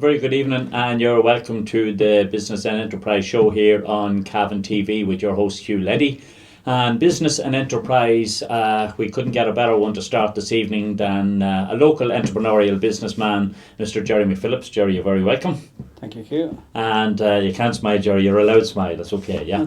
very good evening, and you're welcome to the Business and Enterprise show here on Cavan TV with your host Hugh Leddy. And Business and Enterprise, we couldn't get a better one to start this evening than a local entrepreneurial businessman, Mr. Jeremy Phillips. Jerry, you're very welcome. Thank you, Hugh. And you can't smile, Jerry. You're allowed to smile. That's okay. Yeah.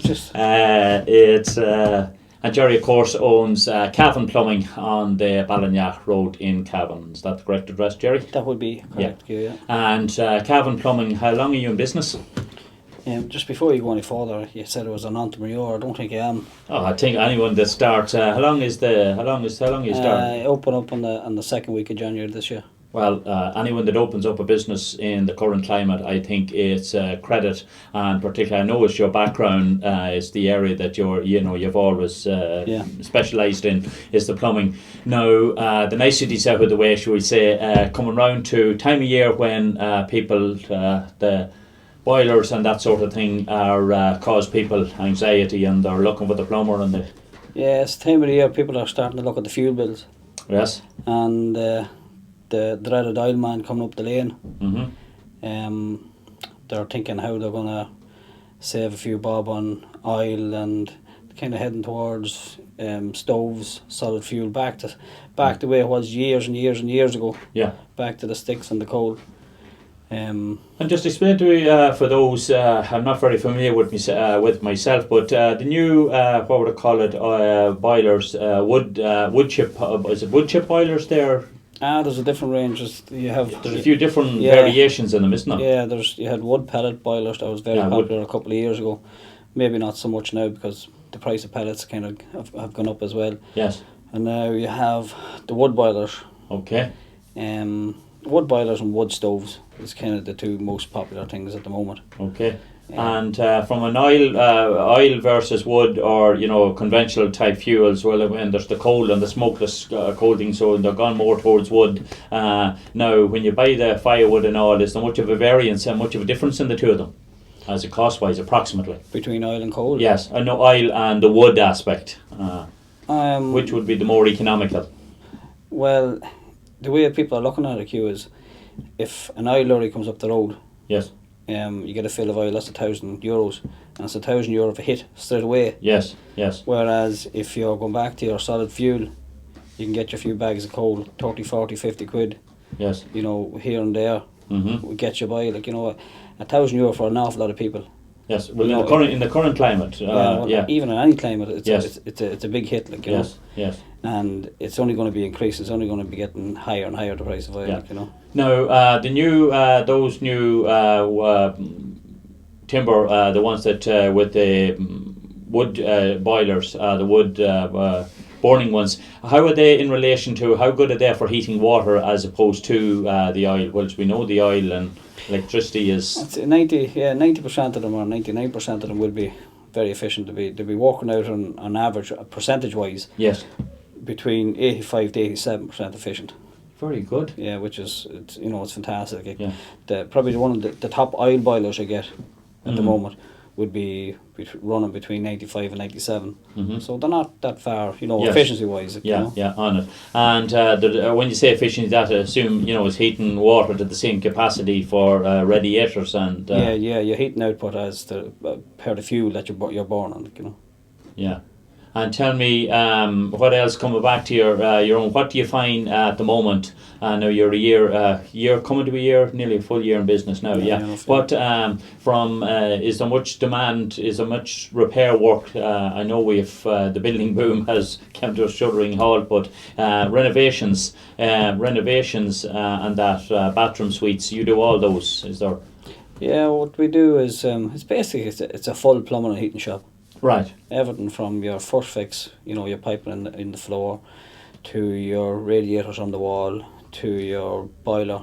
And Jerry, of course, owns Cavan Plumbing on the Ballinagh Road in Cavan. Is that the correct address, Jerry? That would be correct, Hugh, yeah. And Cavan Plumbing, how long are you in business? Just before you go any further, you said it was an entrepreneur. I don't think I am. Oh, I think anyone that starts. How long is you start? Open up on the second week of January this year. Well, anyone that opens up a business in the current climate, I think it's credit, and particularly I know it's your background. It's the area that you've always specialised in is the plumbing. Now, the niceties out of the way, shall we say, coming round to time of year when people the boilers and that sort of thing are cause people anxiety, and they're looking for the plumber and the. Yeah, it's the time of the year people are starting to look at the fuel bills. Yes. And the dreaded oil man coming up the lane. Mm-hmm. They're thinking how they're going to save a few bob on oil, and kind of heading towards stoves, solid fuel, back the way it was years and years and years ago. Yeah. Back to the sticks and the coal. And just explain to me, for those, I'm not very familiar with myself, but the new, what would I call it, boilers, wood chip, is it wood chip boilers there? There's a different range. There's a few different variations in them, isn't there? Yeah, you had wood pellet boilers that was very popular a couple of years ago. Maybe not so much now because the price of pellets kind of have gone up as well. Yes. And now you have the wood boilers. Okay. Wood boilers and wood stoves is kind of the two most popular things at the moment. Okay. And from an oil versus wood, or conventional type fuels, well, when there's the coal and the smokeless coal thing, so they're gone more towards wood. Now, when you buy the firewood and all, is there much of a variance and much of a difference in the two of them, as a cost-wise, approximately? Between oil and coal? Yes, I know oil and the wood aspect. Which would be the more economical? Well, the way people are looking at it, Hugh, is if an oil lorry comes up the road, yes, you get a fill of oil, that's €1,000, and it's €1,000 of a hit straight away. Yes. Whereas if you're going back to your solid fuel, you can get your few bags of coal, 30, 40, 50 quid. Yes. Here and there, mm-hmm. will get you by. €1,000 for an awful lot of people. Yes. Well, in the current climate, even in any climate, it's a big hit. Yes. And it's only going to be increasing. It's only going to be getting higher and higher, the price of oil. Yeah. Now, those new timber, the ones that with the wood boilers, the wood burning ones, how are they in relation to, how good are they for heating water as opposed to the oil? Well, we know the oil and electricity is... 90% of them or 99% of them will be very efficient. They'll be working out on average, percentage-wise. Yes. Between 85 to 87% efficient. Very good. Yeah, which is it's fantastic. Yeah. Probably one of the top oil boilers I get at the moment would be running between 95 and 97. Mm-hmm. So they're not that far, yes. efficiency wise. Yeah, on it. And when you say efficiency, that I assume is heating water to the same capacity for radiators and. Your heating output as per the fuel that you're burning. Yeah. And tell me, what else, coming back to your own, what do you find at the moment? Now you're year coming to a year, nearly a full year in business now, But is there much demand, is there much repair work? I know the building boom has come to a shuddering halt, but renovations and that bathroom suites, you do all those, is there? Yeah, what we do is, it's basically, it's a full plumbing and heating shop. Right. Everything from your first fix, your piping in the floor, to your radiators on the wall, to your boiler,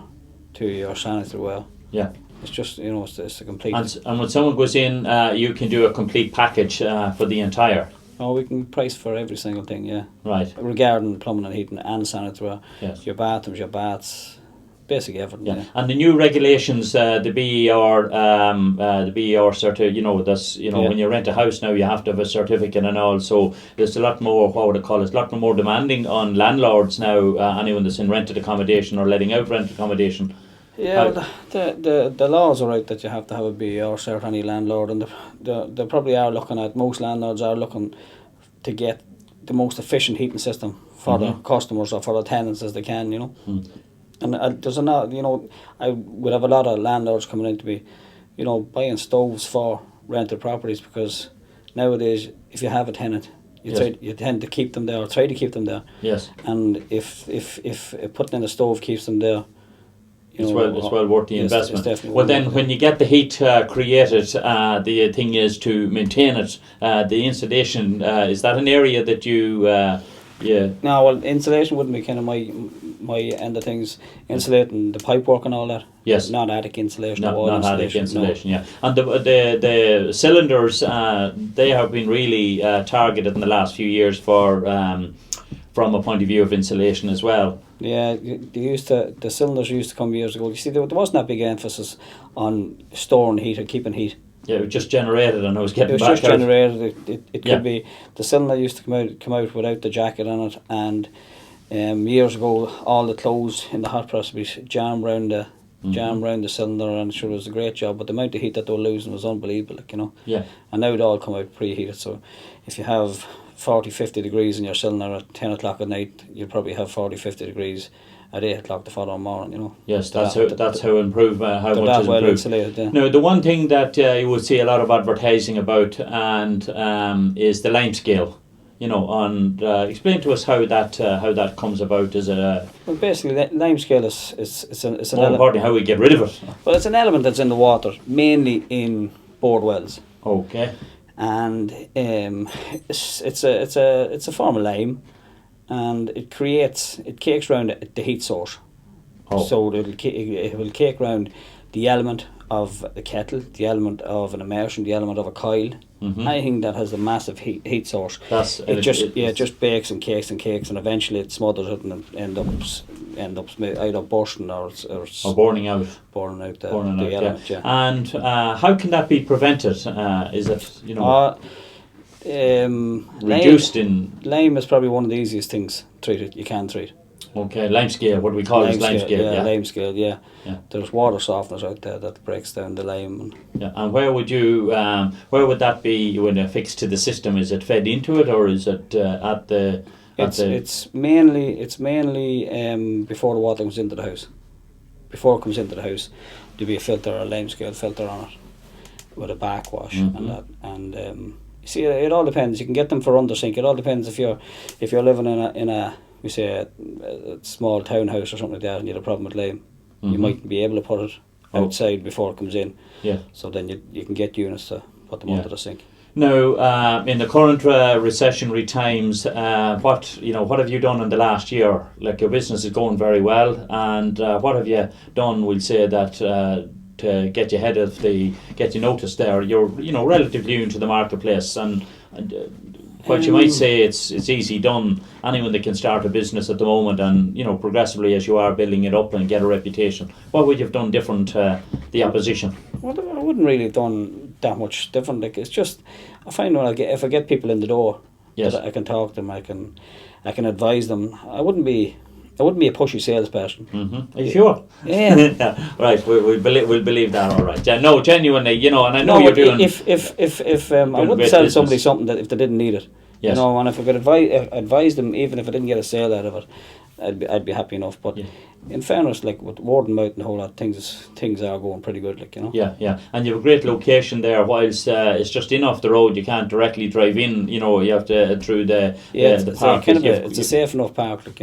to your sanitary well. Yeah. It's just, it's a complete... And when someone goes in, you can do a complete package for the entire... Oh, we can price for every single thing, yeah. Right. Regarding plumbing and heating and sanitary well. Yes. Your bathrooms, your baths... Basically everything. Yeah. And the new regulations, the BER certificate, that's when you rent a house now, you have to have a certificate and all. So there's a lot more, what would I call it? A lot more demanding on landlords now. Anyone that's in rented accommodation or letting out rented accommodation. Yeah, well, the laws are right that you have to have a BER cert, any landlord, and they probably are looking at, most landlords are looking to get the most efficient heating system for the customers or for the tenants as they can, you know. And there's I would have a lot of landlords coming in to be, buying stoves for rented properties, because nowadays if you have a tenant, you tend to keep them there, or try to keep them there. Yes. And if putting in a stove keeps them there, it's well worth the investment. Well, then when you get the heat created, the thing is to maintain it. The insulation, is that an area that you? No, well, insulation wouldn't be kind of my end of things. Insulating the pipework and all that. Yes. Not attic insulation. Not attic insulation. No. Yeah. And the cylinders, they have been really targeted in the last few years for from a point of view of insulation as well. Yeah, the cylinders used to come years ago. You see, there wasn't that big emphasis on storing heat or keeping heat. Yeah, it was just generated, and it was getting back out. It was just generated. It could be, the cylinder used to come out without the jacket on it, and years ago all the clothes in the hot press would be jammed round the cylinder, and sure, it was a great job. But the amount of heat that they were losing was unbelievable, Yeah. And now it all come out preheated. So if you have 40-50 degrees in your cylinder at 10 o'clock at night, you'll probably have 40-50 degrees at 8 o'clock the following morning, Yes, that's how improve how much is well improved. Insulated, yeah. Now, the one thing that you would see a lot of advertising about and is the lime scale. And explain to us how that comes about. Is it well, basically lime scale is an more importantly how we get rid of it? Well, it's an element that's in the water, mainly in bored wells. Okay. And it's a form of lime, and it cakes around the heat source. Oh. So it will cake around the element of the kettle, the element of an immersion, the element of a coil. Anything that has a massive heat source. It just bakes and cakes, and eventually it smothers it and end up either bursting or burning out. Burning out the element. Yeah. And how can that be prevented? Is it reduced in lime is probably one of the easiest things you can treat. Okay, lime scale. What do we call it? Lime scale. Yeah, lime scale. Yeah. There's water softeners out there that breaks down the lime. And where would that be when affixed to the system? Is it fed into it, or is it at the? It's mainly before the water comes into the house. Before it comes into the house, there'll be a lime scale filter on it with a backwash and that. And you see, it all depends. You can get them for under sink. It all depends if you're living in a we say a small townhouse or something like that, and you have a problem with lime. You might be able to put it outside before it comes in. Yeah. So then you can get units to put them under the sink. Now, in the current recessionary times, what have you done in the last year? Like, your business is going very well, and what have you done? We'll say that to get you ahead of get you noticed there. You're relatively new into the marketplace, and what you might say it's easy done. Anyone that can start a business at the moment, and progressively as you are building it up and get a reputation. What would you have done different to the opposition? Well, I wouldn't really have done that much different. Like, it's just, I find if I get people in the door, yes, that I can talk to them, I can advise them. I wouldn't be a pushy salesperson. Are you sure? Yeah. Right. We'll believe that. All right. Yeah. No, genuinely. And I know you're doing. If I wouldn't sell somebody something that if they didn't need it. Yes. And if I could advise them, even if I didn't get a sale out of it, I'd be happy enough. But in fairness, like with word of mouth and a whole lot, things are going pretty good. Yeah. And you have a great location there. Whilst it's just in off the road, you can't directly drive in. You have to through the park. It's a safe enough park,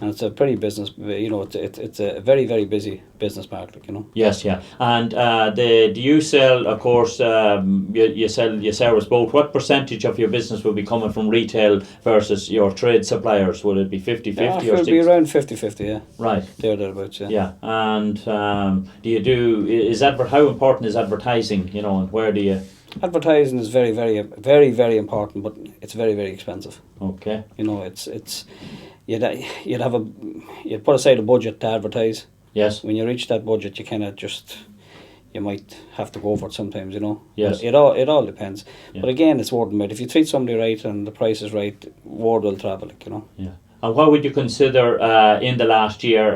and it's a pretty business. It's a very, very busy business park, Yes, yeah. And do you sell? Of course, you service both. What percentage of your business will be coming from retail versus your trade suppliers? Would it be 50-50 or 60? It would be around 50-50. Yeah. Right. Thereabouts. Yeah. Yeah. And how important is advertising? And where do you? Advertising is very, very, very, very important, but it's very, very expensive. Okay. It's. You'd put aside a budget to advertise. Yes. When you reach that budget, you might have to go for it sometimes. Yes. It all depends. Yeah. But again, it's word of mouth. If you treat somebody right and the price is right, word will travel. Yeah. And what would you consider in the last year,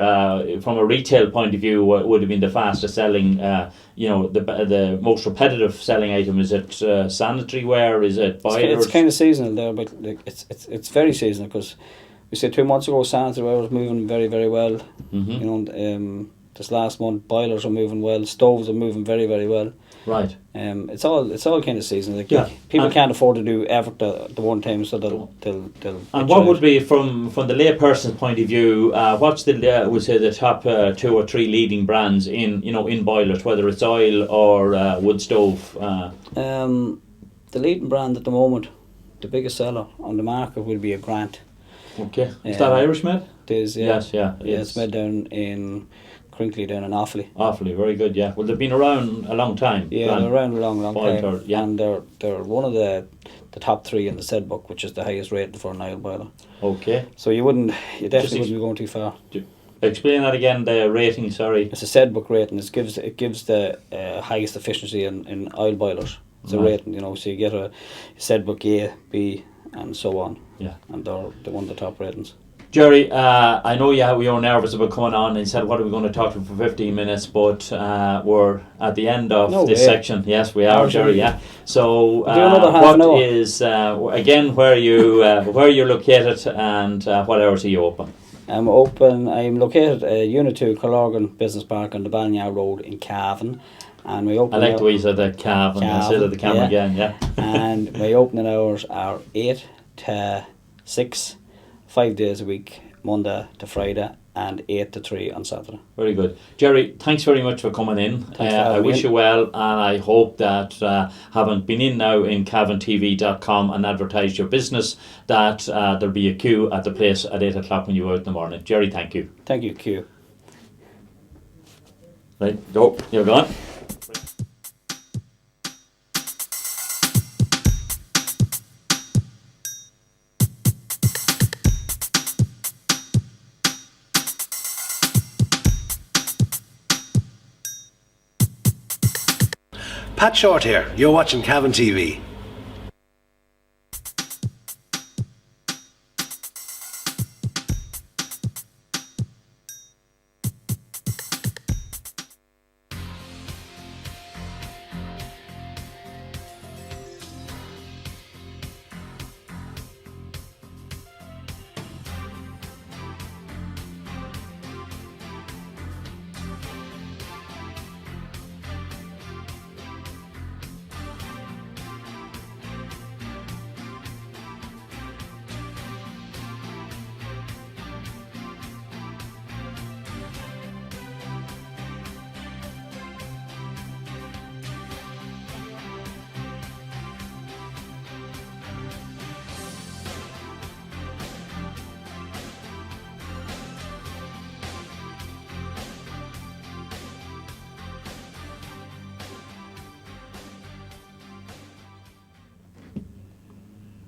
from a retail point of view, what would have been the fastest selling, the most repetitive selling item? Is it sanitary ware? Is it boilers? It's kind of seasonal there, but like it's very seasonal, because we said 2 months ago sanitary ware was moving very, very well. Mm-hmm. This last month boilers are moving well, stoves are moving very, very well. Right. It's all kind of seasonal. Like, Yeah. people can't afford to do everything the one time, so they'll. And what would be, from the layperson's point of view, what's would say the top 2 or 3 leading brands in boilers, whether it's oil or wood stove? The leading brand at the moment, the biggest seller on the market, will be a Grant. Okay. Is that Irish made? It is, yeah. Yes, yeah. Yeah, it's made down in Crinkly, down in Offaly. Offaly, very good, yeah. Well, they've been around a long time. Yeah, they're around a long time. Yeah. And they're one of the top 3 in the SED book, which is the highest rated for an oil boiler. Okay. So you definitely wouldn't be going too far. Explain that again, the rating, sorry. It's a SED book rating. It gives the highest efficiency in oil boilers. It's a rating, so you get a SED book A, B, and so on. Yeah. And they're one of the top ratings. Jerry, I know you were nervous about coming on and said, what are we going to talk to for 15 minutes, but we're at the end of this section. Yes, we are, Jerry, yeah. So what is, again, where you're located, and what hours are you open? I'm located at Unit 2 Killorgan Business Park on the Ballinar Road in Cavan. And we open. I like the way you said that, Cavan, instead of the camera again, yeah. And my opening hours are 8 to 6, 5 days a week, Monday to Friday, and 8 to 3 on Saturday. Very good. Jerry, thanks very much for coming in. I wish you well, and I hope that having been in now in CavanTV.com and advertised your business, that there'll be a queue at the place at 8 o'clock when you go out in the morning. Jerry, thank you. Thank you, Hugh. Right, go. You're gone. Pat Short here. You're watching Cavan TV.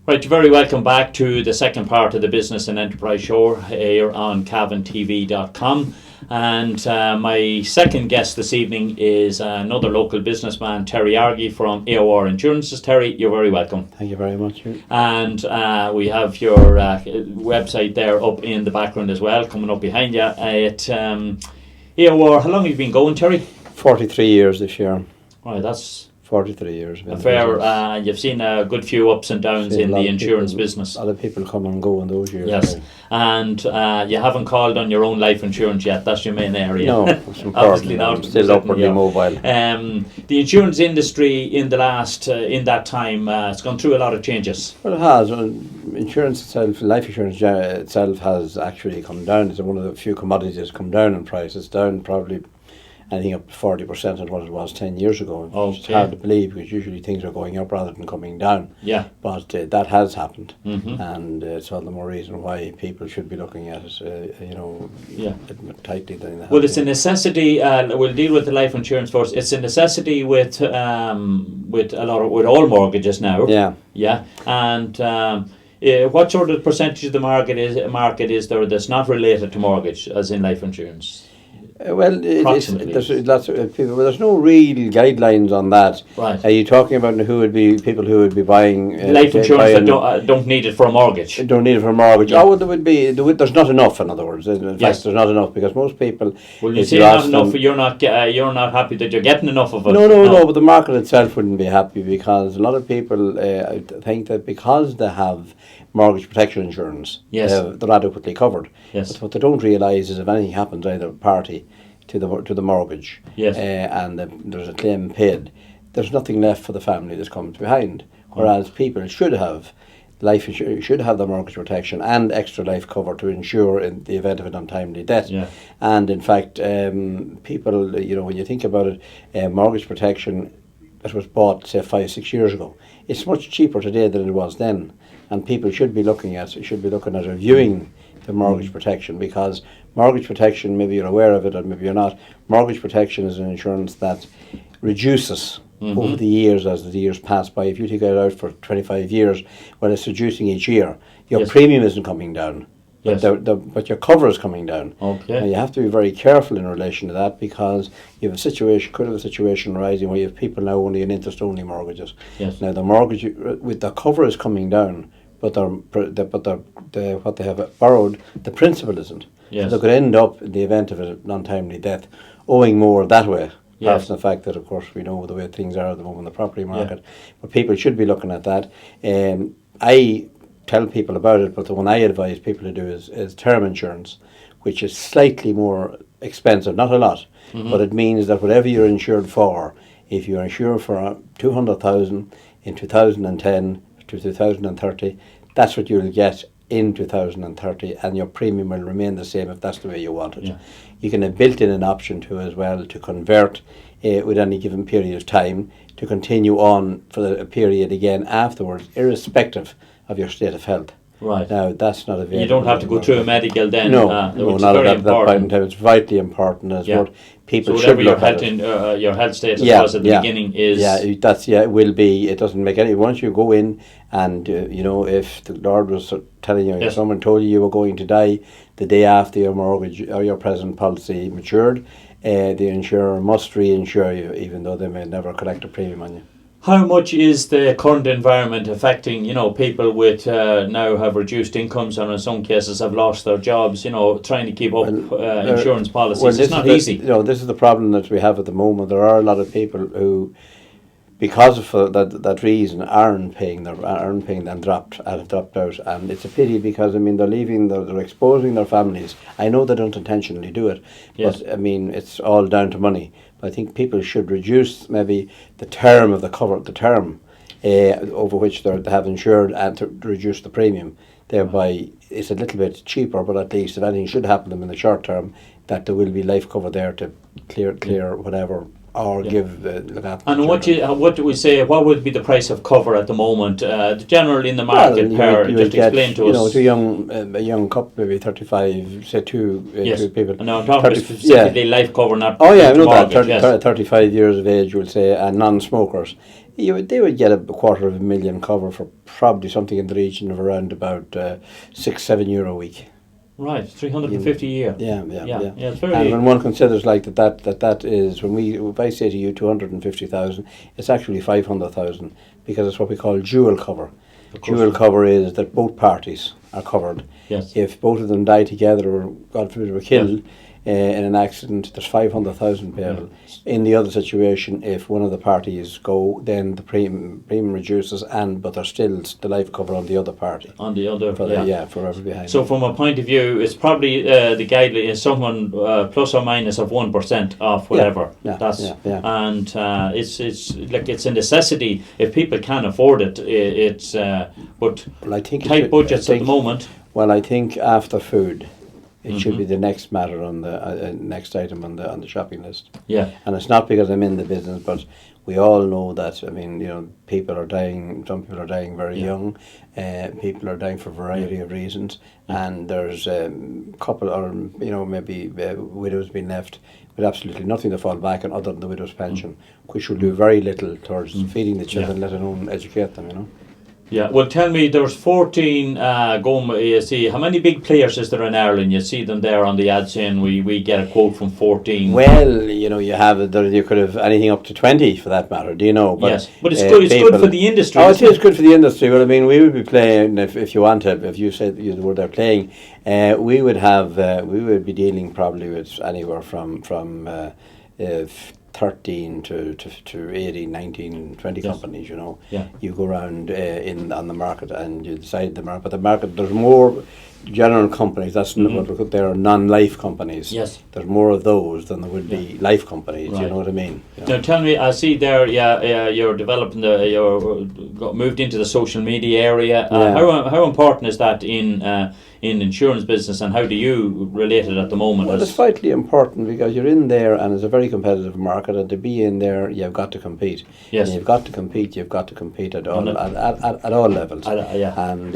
Right, you're very welcome back to the second part of the Business and Enterprise Show here on CavanTV.com. And my second guest this evening is another local businessman, Terry Argy from AOR Insurances. Terry, you're very welcome. Thank you very much. And we have your website there up in the background as well, coming up behind you. At AOR, how long have you been going, Terry? 43 years this year. Right, that's 43 years. A fair, you've seen a good few ups and downs in the insurance business. A lot of people come and go in those years. Yes, and you haven't called on your own life insurance yet. That's your main area. No, it's important. Obviously not. Still upwardly mobile. The insurance industry in the last, in that time, it's gone through a lot of changes. Well, it has. Insurance itself, life insurance itself has actually come down. It's one of the few commodities that's come down in price. It's down probably anything up to 40% of what it was 10 years ago. Okay. It's hard to believe because usually things are going up rather than coming down. Yeah. But that has happened, mm-hmm. and it's all the more reason why people should be looking at it, tightly than they have. Well, it's a necessity. We'll deal with the life insurance first. It's a necessity with all mortgages now. Yeah. Yeah. And what sort of percentage of the market is there that's not related to mortgage, as in life insurance? There's lots of people. Well, there's no real guidelines on that. Right. Are you talking about people who would be buying life insurance that don't need it for a mortgage? Don't need it for a mortgage. Yeah. Oh, well, there's not enough. In other words, in fact, there's not enough because most people. Well, you say not enough. You're not happy that you're getting enough of it. No. But the market itself wouldn't be happy because a lot of people think that because they have mortgage protection insurance, they're adequately covered. Yes. But what they don't realise is if anything happens, either party to the mortgage, and there's a claim paid, there's nothing left for the family that comes behind. Whereas people should have life insurance, should have the mortgage protection and extra life cover to ensure in the event of an untimely death. Yeah. And in fact, people, when you think about it, mortgage protection that was bought say 5-6 years ago, it's much cheaper today than it was then. And people should be looking at reviewing the mortgage protection, because mortgage protection, maybe you're aware of it or maybe you're not, mortgage protection is an insurance that reduces over the years as the years pass by. If you take it out for 25 years, well, it's reducing each year. Your premium isn't coming down, but your cover is coming down. Okay. Now you have to be very careful in relation to that, because you have could have a situation arising where you have people now only in interest-only mortgages. Yes. Now the mortgage with the cover is coming down, but what they have borrowed, the principal isn't. Yes. So they could end up, in the event of an untimely death, owing more that way. Apart from the fact that, of course, we know the way things are at the moment in the property market. Yeah. But people should be looking at that. I tell people about it, but the one I advise people to do is term insurance, which is slightly more expensive, not a lot, but it means that whatever you're insured for, if you're insured for 200,000 in 2010 to 2030, that's what you'll get in 2030, and your premium will remain the same if that's the way you want it. Yeah. You can have built in an option to as well to convert with any given period of time to continue on for a period again afterwards, irrespective of your state of health. Right. Now that's not available. You don't have to go through a medical then. No, which not is at that point in time. It's vitally important as what people should look at. So your health status was at the beginning is. It will be. It doesn't make any. Once you go in and if the Lord was telling you, someone told you were going to die the day after your mortgage or your present policy matured, the insurer must reinsure you, even though they may never collect a premium on you. How much is the current environment affecting, people with now have reduced incomes and in some cases have lost their jobs, trying to keep up insurance policies? It's not easy. This is the problem that we have at the moment. There are a lot of people who, because of that reason, aren't paying and dropped out. And it's a pity because, they're exposing their families. I know they don't intentionally do it, but it's all down to money. I think people should reduce maybe the term of the cover, over which they have insured, and to reduce the premium. Thereby, it's a little bit cheaper, but at least if anything should happen to them in the short term, that there will be life cover there to clear whatever, or give look after. And what do we say? What would be the price of cover at the moment? Generally in the market, explain to us. To a young couple, maybe 35, say two people. And now I'm talking specifically life cover, not. Oh yeah, I know that. 35 years of age, we'll say, and non-smokers. They would get $250,000 cover for probably something in the region of around about €6-7 a week. Right, 350 a year. Yeah. It's very. And when one considers like that is if I say to you 250,000, it's actually 500,000, because it's what we call dual cover. Dual cover is that both parties are covered. Yes. If both of them die together or God forbid were killed in an accident, there's 500,000 payable. Yeah. In the other situation, if one of the parties go, then the premium reduces, but there's still the life cover on the other party. On the other, forever behind. So from a point of view, it's probably the guideline is someone plus or minus of 1% off whatever. And it's like it's a necessity if people can't afford it. I think tight budgets at the moment. Well, I think after food, it should be the next matter on the next item on the shopping list. Yeah. And it's not because I'm in the business, but we all know that. People are dying. Some people are dying very young. People are dying for a variety of reasons, and there's a couple, or maybe widows being left with absolutely nothing to fall back on other than the widow's pension, which will do very little towards feeding the children, let alone educate them. Yeah, well, tell me, there's 14 you see, how many big players is there in Ireland? You see them there on the ad saying we get a quote from 14. Well, you know, you could have anything up to 20 for that matter, do you know? But, yes, but it's good. It's good for the industry. Oh, it is good for the industry. Well, I mean, we would be playing if you wanted. If you said you were there playing, we would be dealing probably with anywhere from 13 to 18, 19, 20 yes. companies, you know. Yeah. You go around on the market and you decide the market. But the market, there's more general companies, that's what they are non-life companies. Yes. There's more of those than there would be life companies, right. you know what I mean? Yeah. Now tell me, I see there, you're developing you're moved into the social media area. How important is that in insurance business, and how do you relate it at the moment? Well, it's vitally important because you're in there and it's a very competitive market, and to be in there you've got to compete. Yes. And you've got to compete at all levels. And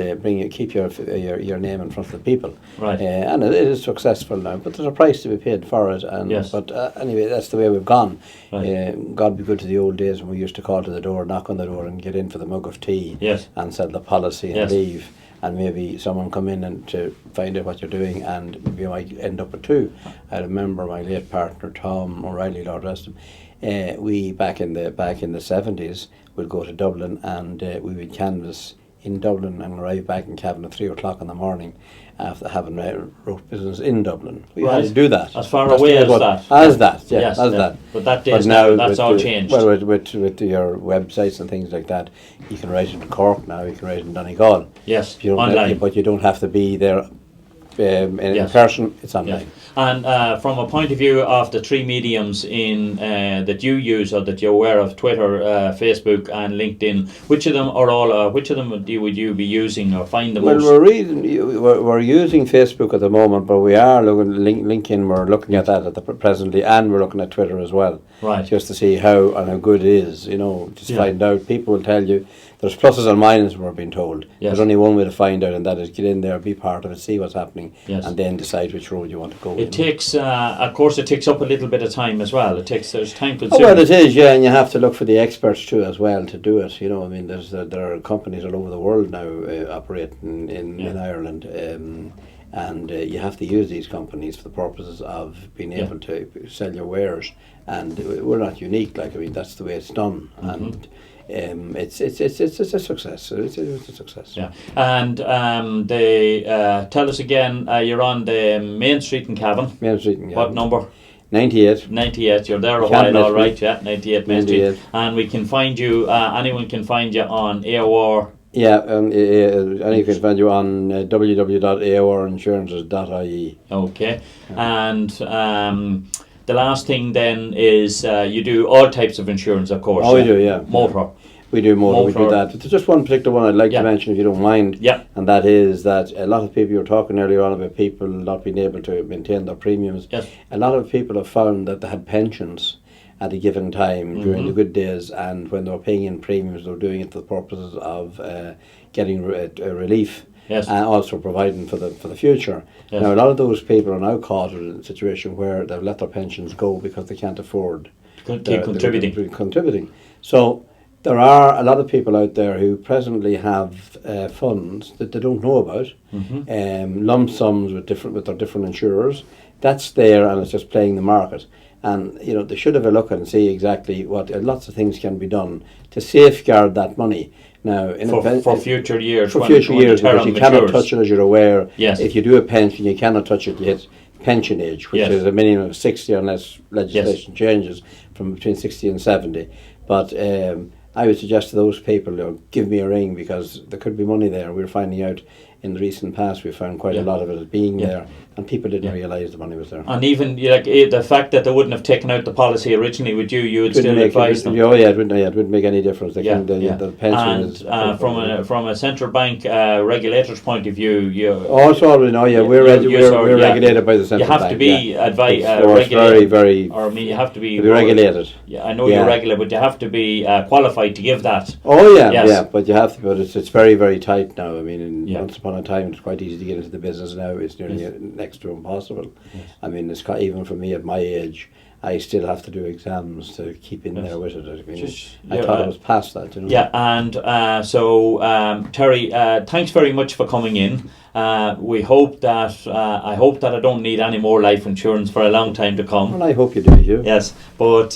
keep your name in front of the people. Right. And it is successful now, but there's a price to be paid for it. And yes. But anyway, that's the way we've gone. Right. God be good to the old days when we used to call to the door, knock on the door and get in for the mug of tea. Yes. And sell the policy and yes. leave. And maybe someone come in and to find out what you're doing, and you might end up with two. I remember my late partner Tom O'Reilly, Lord rest him. We back in the 70s would go to Dublin, and we would canvass in Dublin and arrive back in Cavan at 3 o'clock in the morning after having wrote business in Dublin. We had to do that. As far away as that. As that, yes, as that. But that day now, that's all changed. Well, with your websites and things like that, you can write it in Cork now, you can write it in Donegal. Yes, online. But you don't have to be there in yes. person, it's online. Yes. And from a point of view of the three mediums in that you use or that you're aware of, Twitter, Facebook and LinkedIn, which of them would you be using or find the most? Well, we're using Facebook at the moment, but we are looking LinkedIn. We're looking at that presently, and we're looking at Twitter as well. Right. Just to see how good it is, you know, just find out. People will tell you. There's pluses and minuses, we're being told. Yes. There's only one way to find out, and that is get in there, be part of it, see what's happening, yes. and then decide which road you want to go. It takes, of course, it takes up a little bit of time as well. There's time consuming. Oh, well, it is, yeah, and you have to look for the experts too as well to do it. You know, I mean, there are companies all over the world now operating in Ireland, and you have to use these companies for the purposes of being able to sell your wares. And we're not unique. Like, I mean, that's the way it's done, and. It's a success. It's a success. Yeah, and they tell us again. You're on the Main Street in Cavan. Main Street in Cavan. What number? 98. 98. You're there a while, all right? Yeah, 98 Main Street. And we can find you. Anyone can find you on AOR. Yeah, anyone can find you on www.aorinsurances.ie. Okay, and. The last thing then is you do all types of insurance, of course. Oh, we do, yeah. Motor. We do motor. We do that. But there's just one particular one I'd like to mention, if you don't mind. Yeah. And that is that a lot of people, you were talking earlier on about people not being able to maintain their premiums. Yes. A lot of people have found that they had pensions at a given time during the good days, and when they were paying in premiums, they were doing it for the purposes of getting relief. Yes. And also providing for the future. Yes. Now, a lot of those people are now caught in a situation where they've let their pensions go because they can't afford keep contributing. So there are a lot of people out there who presently have funds that they don't know about, lump sums with their different insurers. That's there, and it's just playing the market. And you know, they should have a look and see exactly what lots of things can be done to safeguard that money. Now, for future years. For future years, because you cannot touch it, as you're aware. Yes. If you do a pension, you cannot touch it. You hit pension age, which is a minimum of 60 unless legislation changes from between 60 and 70. But I would suggest to those people, give me a ring, because there could be money there. We're finding out in the recent past, we found quite a lot of it as being there, and people didn't realise the money was there. And even the fact that they wouldn't have taken out the policy originally with you would still advise them. Oh yeah, it wouldn't make any difference. The pension is from a central bank regulator's point of view, we're regulated by the central bank. You have to be regulated. You have to be regulated. Yeah, I know you're regulated, but you have to be qualified to give that. Oh yeah, but you have to. But it's very, very tight now. I mean, once upon a time, it's quite easy to get into the business. Now it's nearly next to impossible. Yes. I mean, it's even for me at my age, I still have to do exams to keep in there with it. I mean, I yeah, thought I was past that, you know. Yeah, and Terry, thanks very much for coming in. We hope that I hope that I don't need any more life insurance for a long time to come. Well, I hope you do, Hugh. Yes, but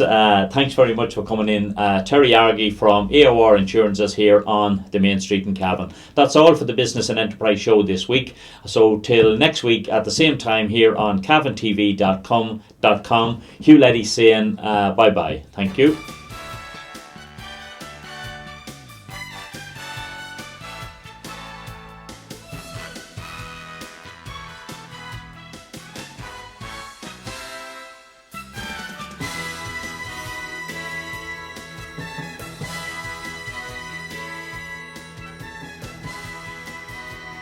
thanks very much for coming in. Terry Argy from AOR Insurances here on the Main Street in Cavan. That's all for the Business and Enterprise Show this week. So till next week at the same time here on CavanTV.com. Hugh Leddy saying bye-bye. Thank you.